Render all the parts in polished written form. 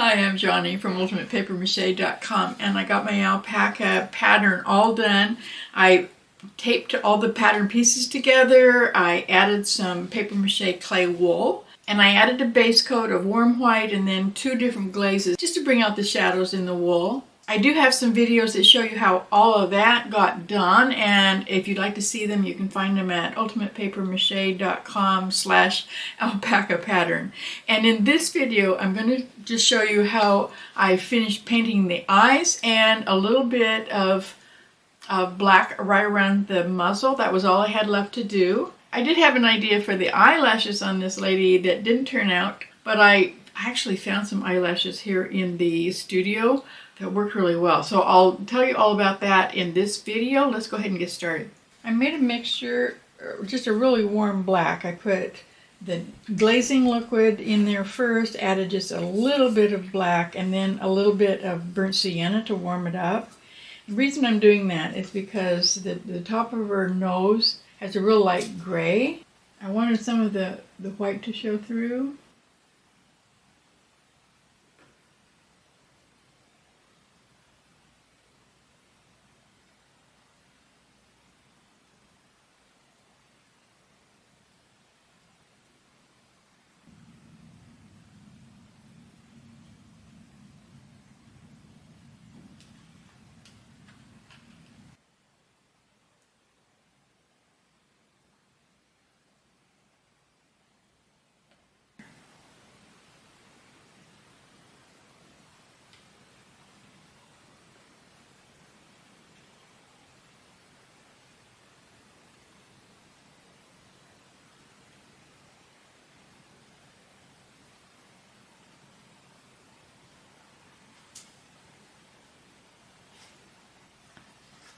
Hi, I'm Johnny from UltimatePaperMache.com, and I got my alpaca pattern all done. I taped all the pattern pieces together. I added some paper mache clay wool, and I added a base coat of warm white and then 2 different glazes just to bring out the shadows in the wool. I do have some videos that show you how all of that got done, and if you'd like to see them, you can find them at ultimatepapermache.com/alpaca pattern. And in this video, I'm going to just show you how I finished painting the eyes and a little bit of black right around the muzzle. That was all I had left to do. I did have an idea for the eyelashes on this lady that didn't turn out, but I actually found some eyelashes here in the studio that worked really well. So I'll tell you all about that in this video. Let's go ahead and get started. I made a mixture, just a really warm black. I put the glazing liquid in there first, added just a little bit of black, and then a little bit of burnt sienna to warm it up. The reason I'm doing that is because the top of her nose has a real light gray. I wanted some of the white to show through.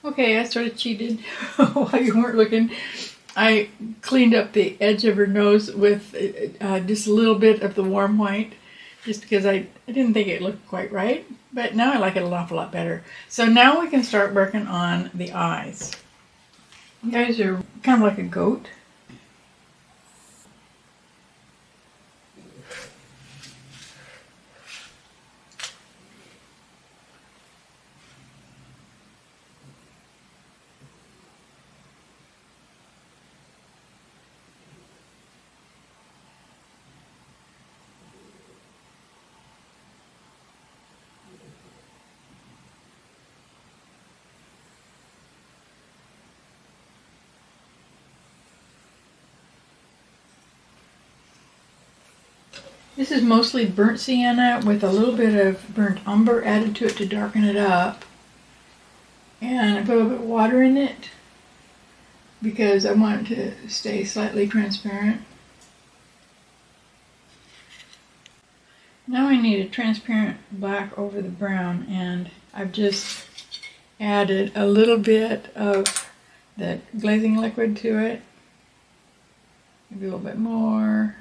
Okay, I sort of cheated while you weren't looking. I cleaned up the edge of her nose with just a little bit of the warm white, just because I didn't think it looked quite right, but now I like it an awful lot better. So now we can start working on the eyes. The eyes are kind of like a goat. This is mostly burnt sienna with a little bit of burnt umber added to it to darken it up. And I put a little bit of water in it because I want it to stay slightly transparent. Now I need a transparent black over the brown, and I've just added a little bit of the glazing liquid to it. Maybe a little bit more.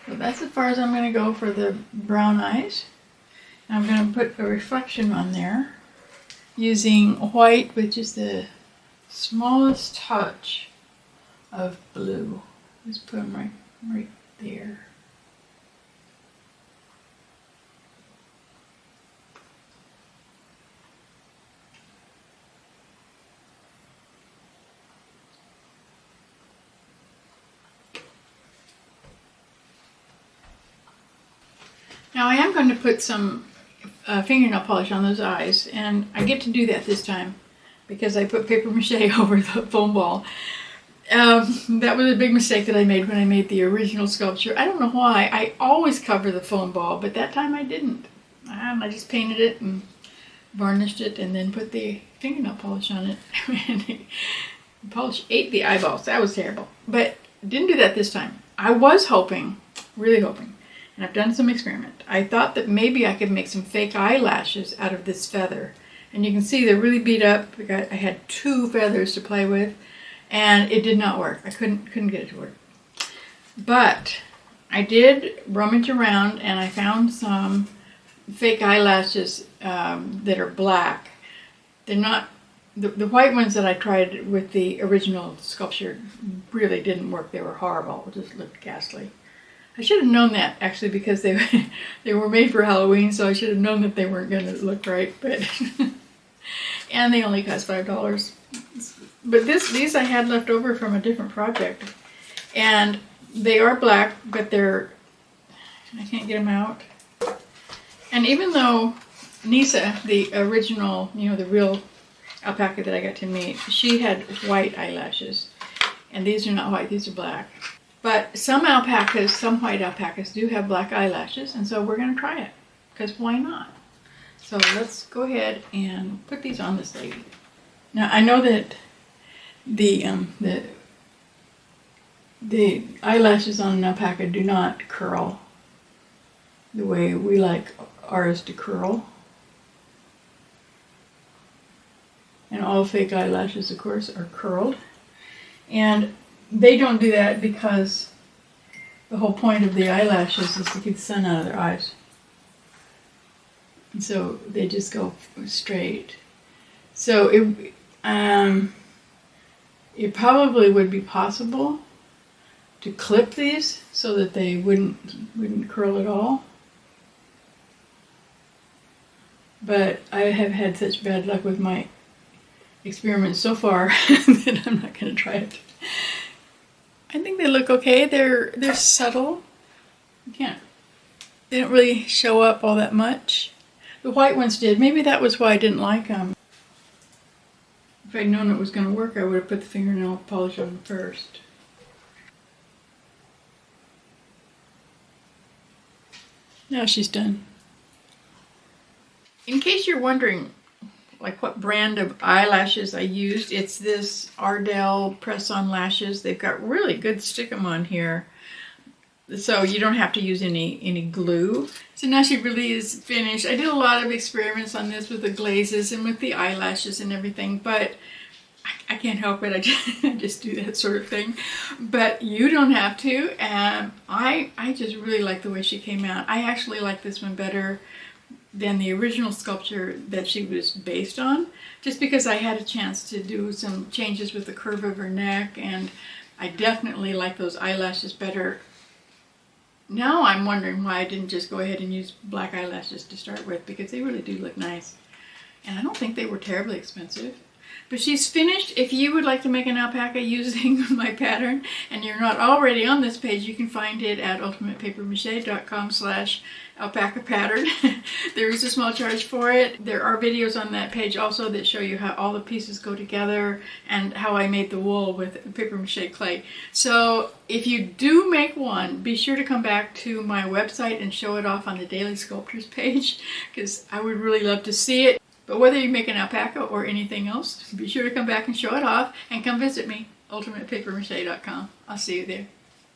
So that's as far as I'm going to go for the brown eyes. I'm going to put a reflection on there using white, which is the smallest touch of blue. Just put them right there. Now I am going to put some fingernail polish on those eyes, and I get to do that this time because I put paper mache over the foam ball. That was a big mistake that I made when I made the original sculpture. I don't know why. I always cover the foam ball, but that time I didn't. I just painted it and varnished it and then put the fingernail polish on it. And the polish ate the eyeballs. That was terrible. But didn't do that this time. I was hoping, really hoping, and I've done some experiment. I thought that maybe I could make some fake eyelashes out of this feather. And you can see they're really beat up. I had 2 feathers to play with, and it did not work. I couldn't get it to work. But I did rummage around, and I found some fake eyelashes that are black. They're not the white ones that I tried with the original sculpture really didn't work. They were horrible. It just looked ghastly. I should have known that, actually, because they they were made for Halloween, so I should have known that they weren't going to look right. But and they only cost $5. But these I had left over from a different project, and they are black, but I can't get them out. And even though Nisa, the original, the real alpaca that I got to meet, she had white eyelashes, and these are not white; these are black. But some white alpacas do have black eyelashes, and so we're going to try it, because why not? So let's go ahead and put these on this lady. Now I know that the eyelashes on an alpaca do not curl the way we like ours to curl. And all fake eyelashes, of course, are curled. And they don't do that because the whole point of the eyelashes is to keep the sun out of their eyes. And so they just go straight. So it probably would be possible to clip these so that they wouldn't curl at all. But I have had such bad luck with my experiments so far that I'm not going to try it. I think they look okay. They're subtle. They don't really show up all that much. The white ones did. Maybe that was why I didn't like them. If I'd known it was going to work, I would have put the fingernail polish on first. Now she's done. In case you're wondering, like what brand of eyelashes I used, it's this Ardell press-on lashes. They've got really good stick-em-on here, so you don't have to use any glue. So now she really is finished. I did a lot of experiments on this with the glazes and with the eyelashes and everything, but I can't help it. I just do that sort of thing. But you don't have to. And I just really like the way she came out. I actually like this one better than the original sculpture that she was based on, just because I had a chance to do some changes with the curve of her neck, and I definitely like those eyelashes better. Now I'm wondering why I didn't just go ahead and use black eyelashes to start with, because they really do look nice. And I don't think they were terribly expensive. But she's finished. If you would like to make an alpaca using my pattern and you're not already on this page, you can find it at ultimatepapermache.com/alpaca pattern. There is a small charge for it. There are videos on that page also that show you how all the pieces go together and how I made the wool with paper mache clay. So if you do make one, be sure to come back to my website and show it off on the Daily Sculptures page, because I would really love to see it. But whether you make an alpaca or anything else, be sure to come back and show it off, and come visit me, ultimatepapermache.com. I'll see you there.